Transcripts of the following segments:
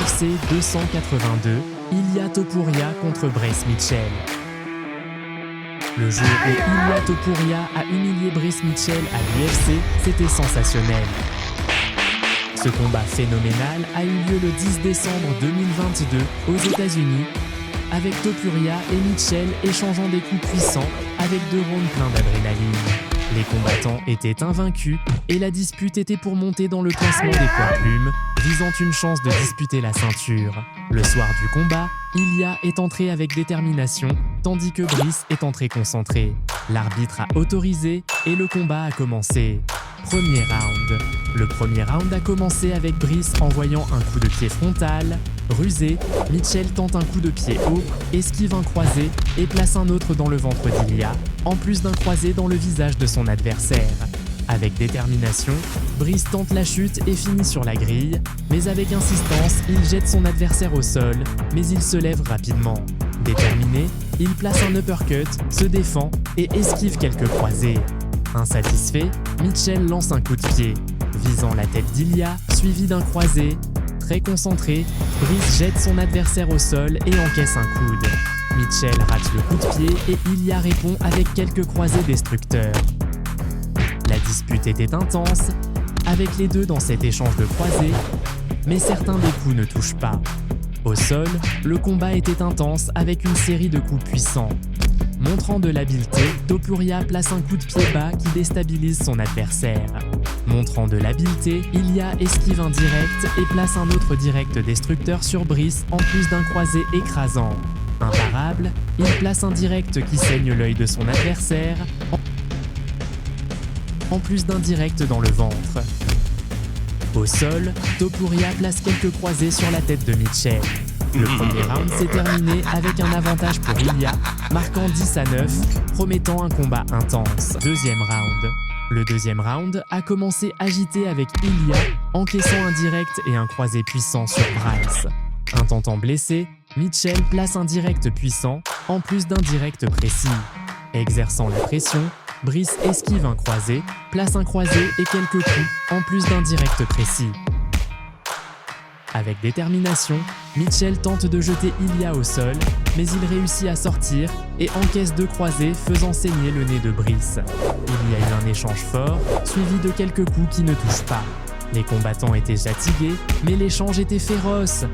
UFC 282, Ilia Topuria contre Bryce Mitchell. Le jour où Ilia Topuria a humilié Bryce Mitchell à l'UFC, c'était sensationnel. Ce combat phénoménal a eu lieu le 10 décembre 2022 aux États-Unis, avec Topuria et Mitchell échangeant des coups puissants avec 2 rounds pleins d'adrénaline. Les combattants étaient invaincus et la dispute était pour monter dans le classement des poids plumes, visant une chance de disputer la ceinture. Le soir du combat, Ilia est entré avec détermination, tandis que Bryce est entré concentré. L'arbitre a autorisé et le combat a commencé. Premier round. Le premier round a commencé avec Bryce envoyant un coup de pied frontal. Rusé, Mitchell tente un coup de pied haut, esquive un croisé et place un autre dans le ventre d'Ilia, en plus d'un croisé dans le visage de son adversaire. Avec détermination, Bryce tente la chute et finit sur la grille, mais avec insistance, il jette son adversaire au sol, mais il se lève rapidement. Déterminé, il place un uppercut, se défend et esquive quelques croisés. Insatisfait, Mitchell lance un coup de pied, visant la tête d'Ilia, suivi d'un croisé. Très concentré, Bryce jette son adversaire au sol et encaisse un coude. Mitchell rate le coup de pied et Ilia répond avec quelques croisés destructeurs. La dispute était intense, avec les deux dans cet échange de croisés, mais certains des coups ne touchent pas. Au sol, le combat était intense avec une série de coups puissants. Montrant de l'habileté, Topuria place un coup de pied bas qui déstabilise son adversaire. Montrant de l'habileté, Ilia esquive un direct et place un autre direct destructeur sur Bryce en plus d'un croisé écrasant. Imparable, il place un direct qui saigne l'œil de son adversaire, en plus d'un direct dans le ventre. Au sol, Topuria place quelques croisés sur la tête de Mitchell. Le premier round s'est terminé avec un avantage pour Ilia, marquant 10-9, promettant un combat intense. Deuxième round. Le deuxième round a commencé agité avec Ilia, encaissant un direct et un croisé puissant sur Bryce. Intentant blesser, Mitchell place un direct puissant, en plus d'un direct précis. Exerçant la pression, Bryce esquive un croisé, place un croisé et quelques coups, en plus d'un direct précis. Avec détermination, Mitchell tente de jeter Ilia au sol, mais il réussit à sortir et encaisse 2 croisés faisant saigner le nez de Bryce. Il y a eu un échange fort, suivi de quelques coups qui ne touchent pas. Les combattants étaient fatigués, mais l'échange était féroce.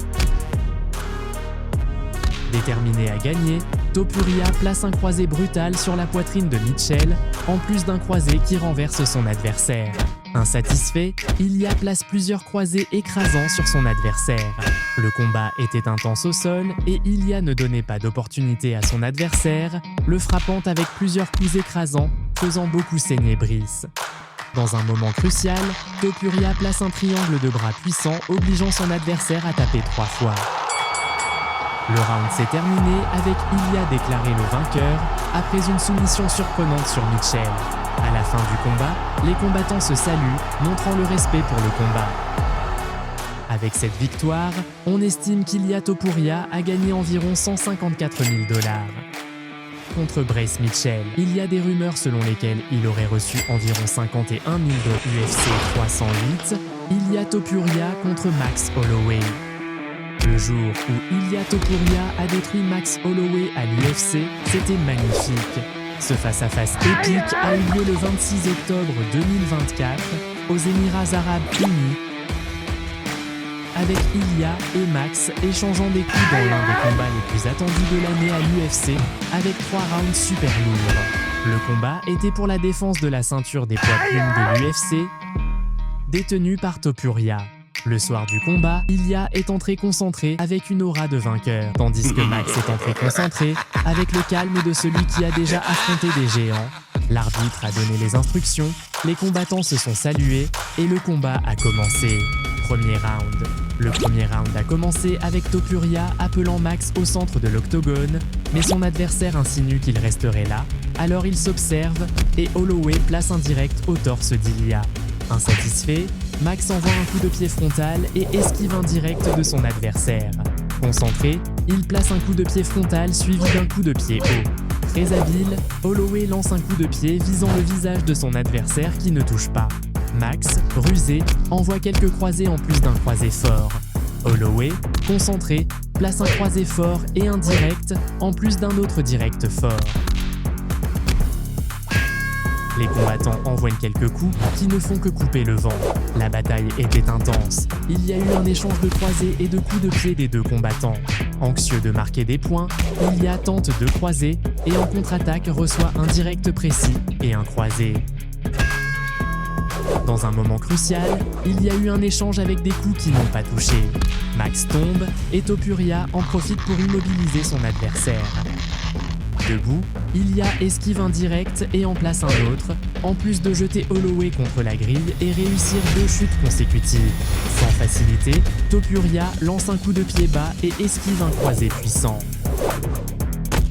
Déterminé à gagner, Topuria place un croisé brutal sur la poitrine de Mitchell, en plus d'un croisé qui renverse son adversaire. Insatisfait, Ilia place plusieurs croisés écrasants sur son adversaire. Le combat était intense au sol et Ilia ne donnait pas d'opportunité à son adversaire, le frappant avec plusieurs coups écrasants, faisant beaucoup saigner Bryce. Dans un moment crucial, Topuria place un triangle de bras puissant, obligeant son adversaire à taper 3 fois. Le round s'est terminé avec Ilia déclaré le vainqueur après une soumission surprenante sur Mitchell. À la fin du combat, les combattants se saluent, montrant le respect pour le combat. Avec cette victoire, on estime qu'Ilia Topuria a gagné environ 154 000 $. Contre Bryce Mitchell, il y a des rumeurs selon lesquelles il aurait reçu environ 51 000 $ UFC 308, Ilia Topuria contre Max Holloway. Le jour où Ilia Topuria a détruit Max Holloway à l'UFC, c'était magnifique. Ce face-à-face épique a eu lieu le 26 octobre 2024 aux Émirats Arabes Unis, avec Ilia et Max échangeant des coups dans l'un des combats les plus attendus de l'année à l'UFC, avec 3 rounds super lourds. Le combat était pour la défense de la ceinture des poids plumes de l'UFC, détenue par Topuria. Le soir du combat, Ilia est entré concentré avec une aura de vainqueur, tandis que Max est entré concentré avec le calme de celui qui a déjà affronté des géants. L'arbitre a donné les instructions, les combattants se sont salués et le combat a commencé. Premier round. Le premier round a commencé avec Topuria appelant Max au centre de l'octogone, mais son adversaire insinue qu'il resterait là, alors il s'observe et Holloway place un direct au torse d'Ilia. Insatisfait, Max envoie un coup de pied frontal et esquive un direct de son adversaire. Concentré, il place un coup de pied frontal suivi d'un coup de pied haut. Très habile, Holloway lance un coup de pied visant le visage de son adversaire qui ne touche pas. Max, rusé, envoie quelques croisés en plus d'un croisé fort. Holloway, concentré, place un croisé fort et un direct, en plus d'un autre direct fort. Les combattants envoient quelques coups qui ne font que couper le vent. La bataille était intense. Il y a eu un échange de croisés et de coups de pied des deux combattants. Anxieux de marquer des points, Ilya tente de croiser et en contre-attaque reçoit un direct précis et un croisé. Dans un moment crucial, il y a eu un échange avec des coups qui n'ont pas touché. Max tombe et Topuria en profite pour immobiliser son adversaire. Debout, Ilya esquive un direct et en place un autre, en plus de jeter Holloway contre la grille et réussir 2 chutes consécutives. Sans facilité, Topuria lance un coup de pied bas et esquive un croisé puissant.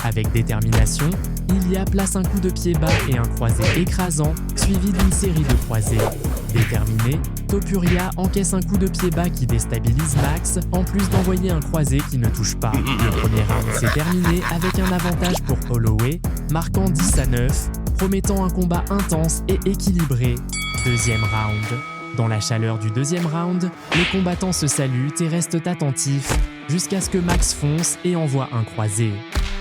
Avec détermination, Ilya place un coup de pied bas et un croisé écrasant, suivi d'une série de croisés. Déterminé, Topuria encaisse un coup de pied bas qui déstabilise Max, en plus d'envoyer un croisé qui ne touche pas. Le premier round s'est terminé avec un avantage pour Holloway, marquant 10-9, promettant un combat intense et équilibré. Deuxième round. Dans la chaleur du deuxième round, les combattants se saluent et restent attentifs, jusqu'à ce que Max fonce et envoie un croisé.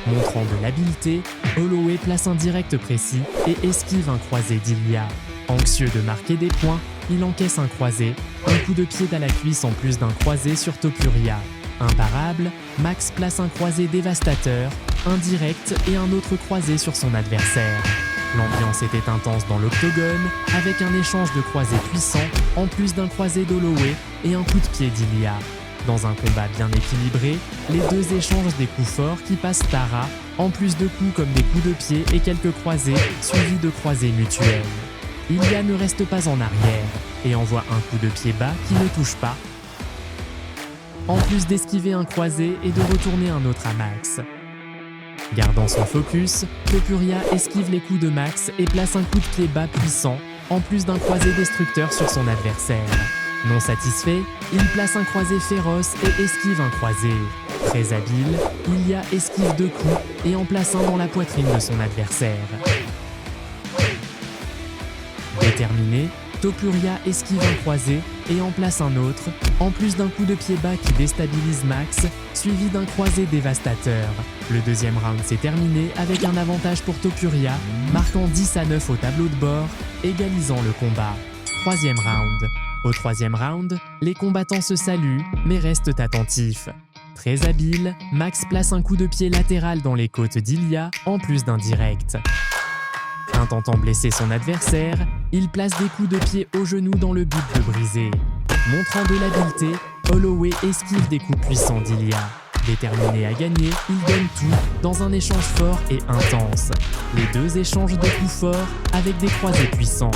Montrant de l'habileté, Holloway place un direct précis et esquive un croisé d'Ilya. Anxieux de marquer des points, il encaisse un croisé, un coup de pied à la cuisse en plus d'un croisé sur Topuria. Imparable, Max place un croisé dévastateur, un direct et un autre croisé sur son adversaire. L'ambiance était intense dans l'octogone, avec un échange de croisés puissants, en plus d'un croisé d'Holloway et un coup de pied d'Ilya. Dans un combat bien équilibré, les deux échangent des coups forts qui passent Tara, en plus de coups comme des coups de pied et quelques croisés, suivis de croisés mutuels. Ilya ne reste pas en arrière et envoie un coup de pied bas qui ne touche pas, en plus d'esquiver un croisé et de retourner un autre à Max. Gardant son focus, Topuria esquive les coups de Max et place un coup de pied bas puissant, en plus d'un croisé destructeur sur son adversaire. Non satisfait, il place un croisé féroce et esquive un croisé. Très habile, Ilya esquive 2 coups et en place un dans la poitrine de son adversaire. Déterminé, Topuria esquive un croisé et en place un autre, en plus d'un coup de pied bas qui déstabilise Max, suivi d'un croisé dévastateur. Le deuxième round s'est terminé avec un avantage pour Topuria, marquant 10-9 au tableau de bord, égalisant le combat. Troisième round. Au troisième round, les combattants se saluent, mais restent attentifs. Très habile, Max place un coup de pied latéral dans les côtes d'Ilya, en plus d'un direct. Intentant blesser son adversaire, il place des coups de pied au genou dans le but de briser. Montrant de l'habileté, Holloway esquive des coups puissants d'Ilya. Déterminé à gagner, il donne tout dans un échange fort et intense. Les deux échangent des coups forts avec des croisés puissants.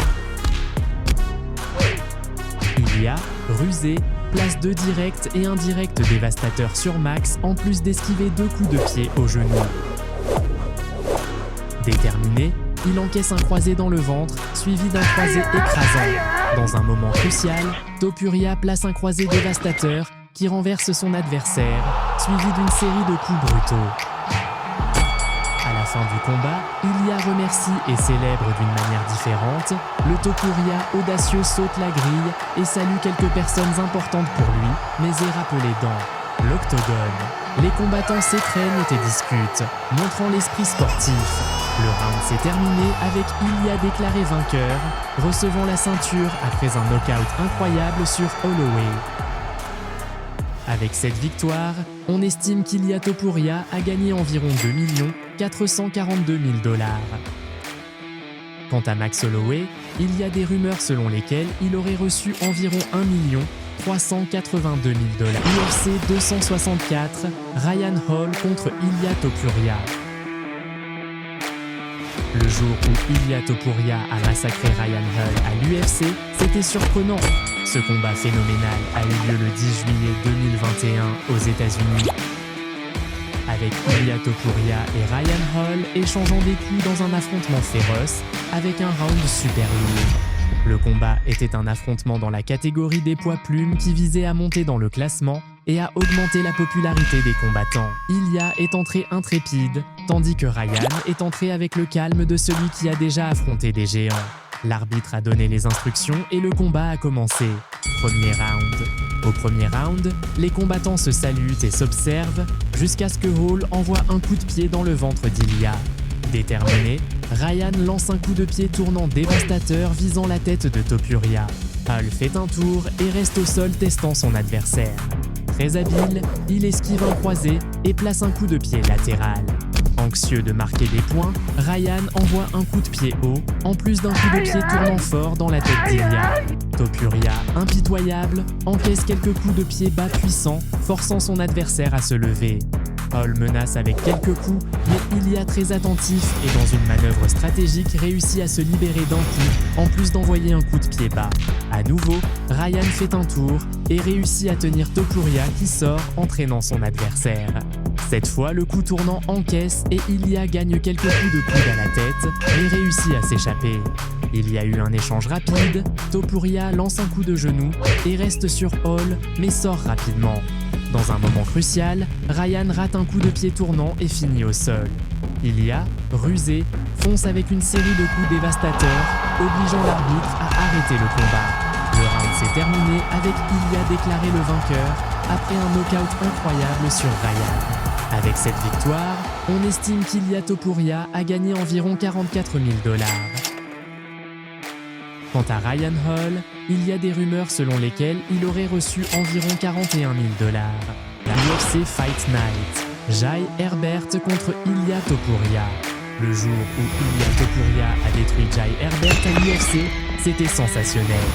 Ilya, rusé, place 2 directs et un direct dévastateur sur Max, en plus d'esquiver 2 coups de pied au genou. Déterminé, il encaisse un croisé dans le ventre, suivi d'un croisé écrasant. Dans un moment crucial, Topuria place un croisé dévastateur qui renverse son adversaire, suivi d'une série de coups brutaux. À la fin du combat, Ilya remercie et célèbre d'une manière différente. Le Topuria audacieux saute la grille et salue quelques personnes importantes pour lui, mais est rappelé dans l'octogone. Les combattants s'étreignent et discutent, montrant l'esprit sportif. Le round s'est terminé avec Ilya déclaré vainqueur, recevant la ceinture après un knockout incroyable sur Holloway. Avec cette victoire, on estime qu'Ilya Topuria a gagné environ 2 442 000 $. Quant à Max Holloway, il y a des rumeurs selon lesquelles il aurait reçu environ 1 382 000 $. UFC 264, Ryan Hall contre Ilya Topuria. Le jour où Ilya Topuria a massacré Ryan Hall à l'UFC, c'était surprenant. Ce combat phénoménal a eu lieu le 10 juillet 2021 aux États-Unis. Avec Ilya Topuria et Ryan Hall échangeant des coups dans un affrontement féroce avec un round super lourd. Le combat était un affrontement dans la catégorie des poids plumes qui visait à monter dans le classement et à augmenter la popularité des combattants. Ilya est entré intrépide, tandis que Ryan est entré avec le calme de celui qui a déjà affronté des géants. L'arbitre a donné les instructions et le combat a commencé. Premier round. Au premier round, les combattants se saluent et s'observent jusqu'à ce que Hall envoie un coup de pied dans le ventre d'Ilya. Déterminé, Ryan lance un coup de pied tournant dévastateur visant la tête de Topuria. Hall fait un tour et reste au sol testant son adversaire. Très habile, il esquive un croisé et place un coup de pied latéral. Anxieux de marquer des points, Ryan envoie un coup de pied haut, en plus d'un coup de pied tournant fort dans la tête d'Ilya. Topuria, impitoyable, encaisse quelques coups de pied bas puissants, forçant son adversaire à se lever. Hall menace avec quelques coups, mais Ilya, très attentif et dans une manœuvre stratégique, réussit à se libérer d'un coup, en plus d'envoyer un coup de pied bas. À nouveau, Ryan fait un tour et réussit à tenir Topuria qui sort, entraînant son adversaire. Cette fois, le coup tournant encaisse et Ilya gagne quelques coups de coude à la tête, mais réussit à s'échapper. Il y a eu un échange rapide, Topuria lance un coup de genou et reste sur Hall, mais sort rapidement. Dans un moment crucial, Ryan rate un coup de pied tournant et finit au sol. Ilya, rusé, fonce avec une série de coups dévastateurs, obligeant l'arbitre à arrêter le combat. Le round s'est terminé avec Ilya déclaré le vainqueur après un knockout incroyable sur Ryan. Avec cette victoire, on estime qu'Ilya Topuria a gagné environ 44 000 $. Quant à Ryan Hall, il y a des rumeurs selon lesquelles il aurait reçu environ 41 000 $. La UFC Fight Night. Jai Herbert contre Ilya Topuria. Le jour où Ilya Topuria a détruit Jai Herbert à l'UFC, c'était sensationnel.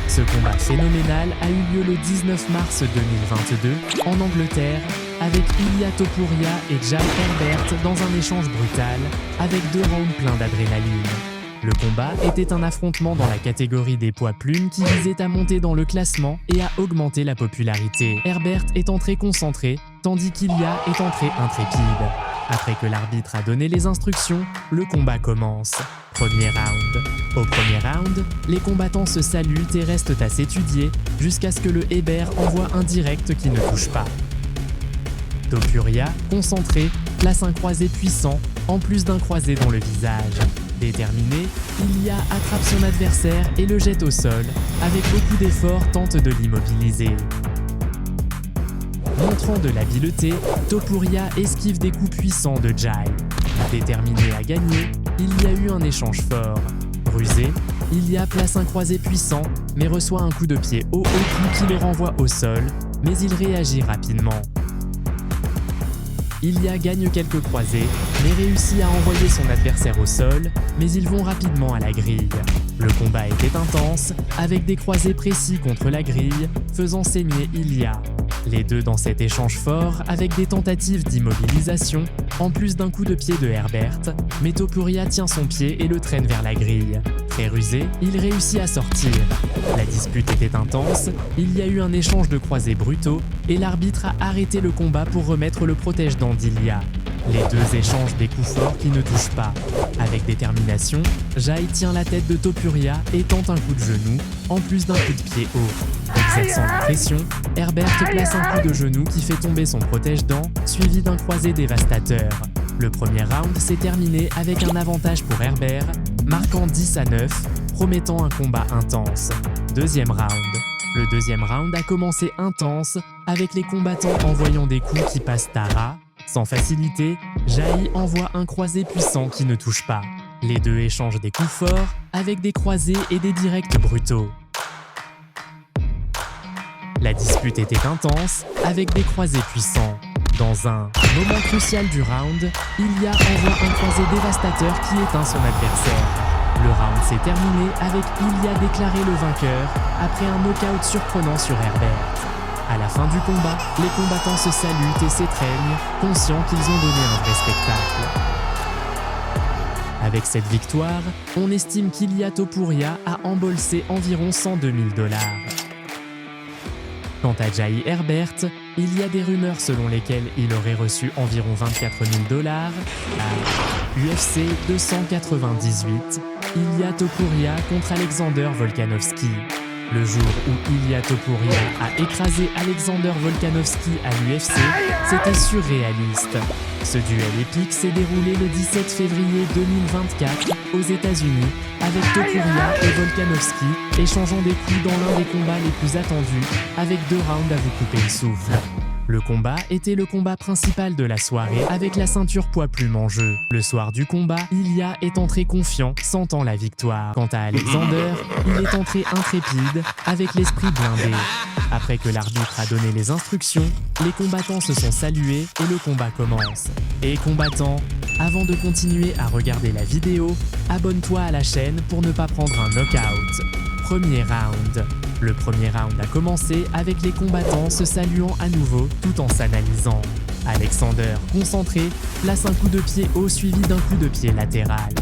Ce combat phénoménal a eu lieu le 19 mars 2022 en Angleterre, avec Ilya Topuria et Jai Herbert dans un échange brutal, avec 2 rounds pleins d'adrénaline. Le combat était un affrontement dans la catégorie des poids plumes qui visait à monter dans le classement et à augmenter la popularité. Herbert est entré concentré, tandis qu'Ilya est entré intrépide. Après que l'arbitre a donné les instructions, le combat commence. Premier round. Au premier round, les combattants se saluent et restent à s'étudier jusqu'à ce que le Héber envoie un direct qui ne touche pas. Topuria, concentré, place un croisé puissant, en plus d'un croisé dans le visage. Déterminé, Ilya attrape son adversaire et le jette au sol. Avec beaucoup d'efforts, tente de l'immobiliser. Montrant de l'habileté, Topuria esquive des coups puissants de Jai. Déterminé à gagner, il y a eu un échange fort. Rusé, Ilya place un croisé puissant, mais reçoit un coup de pied haut au cou qui le renvoie au sol, mais il réagit rapidement. Ilya gagne quelques croisés, mais réussit à envoyer son adversaire au sol, mais ils vont rapidement à la grille. Le combat était intense, avec des croisés précis contre la grille, faisant saigner Ilya. Les deux dans cet échange fort, avec des tentatives d'immobilisation, en plus d'un coup de pied de Herbert, mais Topuria tient son pied et le traîne vers la grille. Très rusé, il réussit à sortir. La dispute était intense, il y a eu un échange de croisés brutaux, et l'arbitre a arrêté le combat pour remettre le protège-dents d'Ilya. Les deux échangent des coups forts qui ne touchent pas. Avec détermination, Jai tient la tête de Topuria et tente un coup de genou, en plus d'un coup de pied haut. Exerçant la pression, Herbert place un coup de genou qui fait tomber son protège-dents, suivi d'un croisé dévastateur. Le premier round s'est terminé avec un avantage pour Herbert, marquant 10-9, promettant un combat intense. Deuxième round. Le deuxième round a commencé intense, avec les combattants envoyant des coups qui passent à ras. Sans facilité, Jai envoie un croisé puissant qui ne touche pas. Les deux échangent des coups forts, avec des croisés et des directs brutaux. La dispute était intense, avec des croisés puissants. Dans un moment crucial du round, Ilya envoie un croisé dévastateur qui éteint son adversaire. Le round s'est terminé avec Ilya déclaré le vainqueur après un knockout surprenant sur Herbert. À la fin du combat, les combattants se saluent et s'étreignent, conscients qu'ils ont donné un vrai spectacle. Avec cette victoire, on estime qu'Ilya Topuria a embolsé environ 102 000 $. Quant à Jai Herbert, il y a des rumeurs selon lesquelles il aurait reçu environ 24 000 $ à UFC 298, Ilya Topuria contre Alexander Volkanovski. Le jour où Ilia Topuria a écrasé Alexander Volkanovski à l'UFC, c'était surréaliste. Ce duel épique s'est déroulé le 17 février 2024 aux États-Unis, avec Topuria et Volkanovski échangeant des coups dans l'un des combats les plus attendus, avec 2 rounds à vous couper le souffle. Le combat était le combat principal de la soirée avec la ceinture poids-plume en jeu. Le soir du combat, Ilia est entré confiant, sentant la victoire. Quant à Alexander, il est entré intrépide, avec l'esprit blindé. Après que l'arbitre a donné les instructions, les combattants se sont salués et le combat commence. Et combattants, avant de continuer à regarder la vidéo, abonne-toi à la chaîne pour ne pas prendre un knockout. Premier round. Le premier round a commencé avec les combattants se saluant à nouveau tout en s'analysant. Alexander, concentré, place un coup de pied haut suivi d'un coup de pied latéral.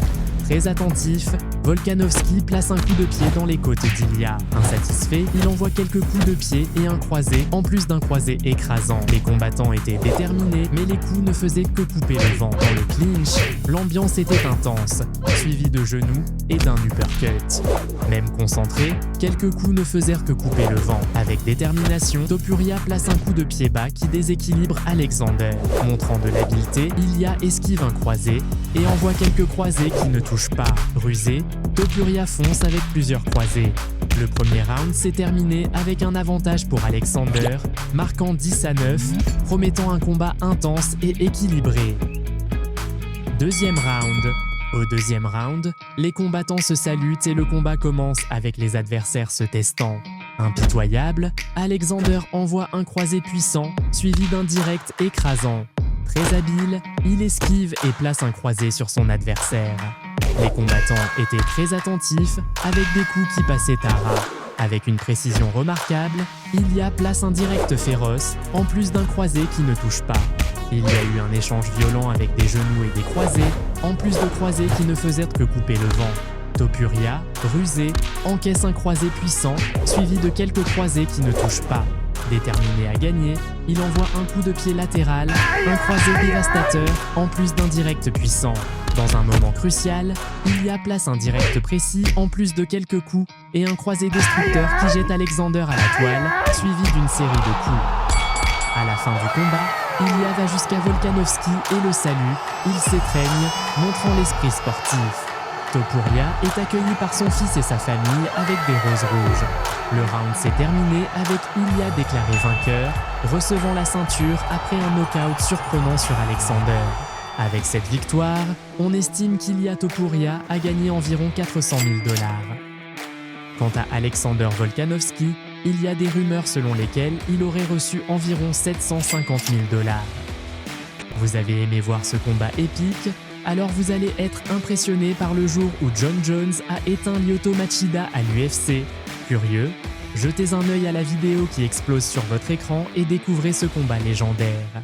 Très attentif, Volkanovski place un coup de pied dans les côtes d'Ilia. Insatisfait, il envoie quelques coups de pied et un croisé, en plus d'un croisé écrasant. Les combattants étaient déterminés, mais les coups ne faisaient que couper le vent. Dans le clinch, l'ambiance était intense, suivie de genoux et d'un uppercut. Même concentré, quelques coups ne faisaient que couper le vent. Avec détermination, Topuria place un coup de pied bas qui déséquilibre Alexander. Montrant de l'habileté, Ilia esquive un croisé et envoie quelques croisés qui ne touchent pas. Rusé, Topuria fonce avec plusieurs croisés. Le premier round s'est terminé avec un avantage pour Alexander, marquant 10-9, promettant un combat intense et équilibré. Deuxième round. Au deuxième round, les combattants se saluent et le combat commence avec les adversaires se testant. Impitoyable, Alexander envoie un croisé puissant, suivi d'un direct écrasant. Très habile, il esquive et place un croisé sur son adversaire. Les combattants étaient très attentifs, avec des coups qui passaient à ras. Avec une précision remarquable, Ilia place un direct féroce, en plus d'un croisé qui ne touche pas. Il y a eu un échange violent avec des genoux et des croisés, en plus de croisés qui ne faisaient que couper le vent. Topuria, rusé, encaisse un croisé puissant, suivi de quelques croisés qui ne touchent pas. Déterminé à gagner, il envoie un coup de pied latéral, un croisé dévastateur, en plus d'un direct puissant. Dans un moment crucial, Ilia place un direct précis en plus de quelques coups et un croisé destructeur qui jette Alexander à la toile, suivi d'une série de coups. À la fin du combat, Ilia va jusqu'à Volkanovski et le salue, ils s'étreignent, montrant l'esprit sportif. Topuria est accueilli par son fils et sa famille avec des roses rouges. Le round s'est terminé avec Ilia déclaré vainqueur, recevant la ceinture après un knockout surprenant sur Alexander. Avec cette victoire, on estime qu'Ilia Topuria a gagné environ 400 000 $. Quant à Alexander Volkanovski, il y a des rumeurs selon lesquelles il aurait reçu environ 750 000 $. Vous avez aimé voir ce combat épique? Alors vous allez être impressionné par le jour où Jon Jones a éteint Lyoto Machida à l'UFC. Curieux? Jetez un œil à la vidéo qui explose sur votre écran et découvrez ce combat légendaire.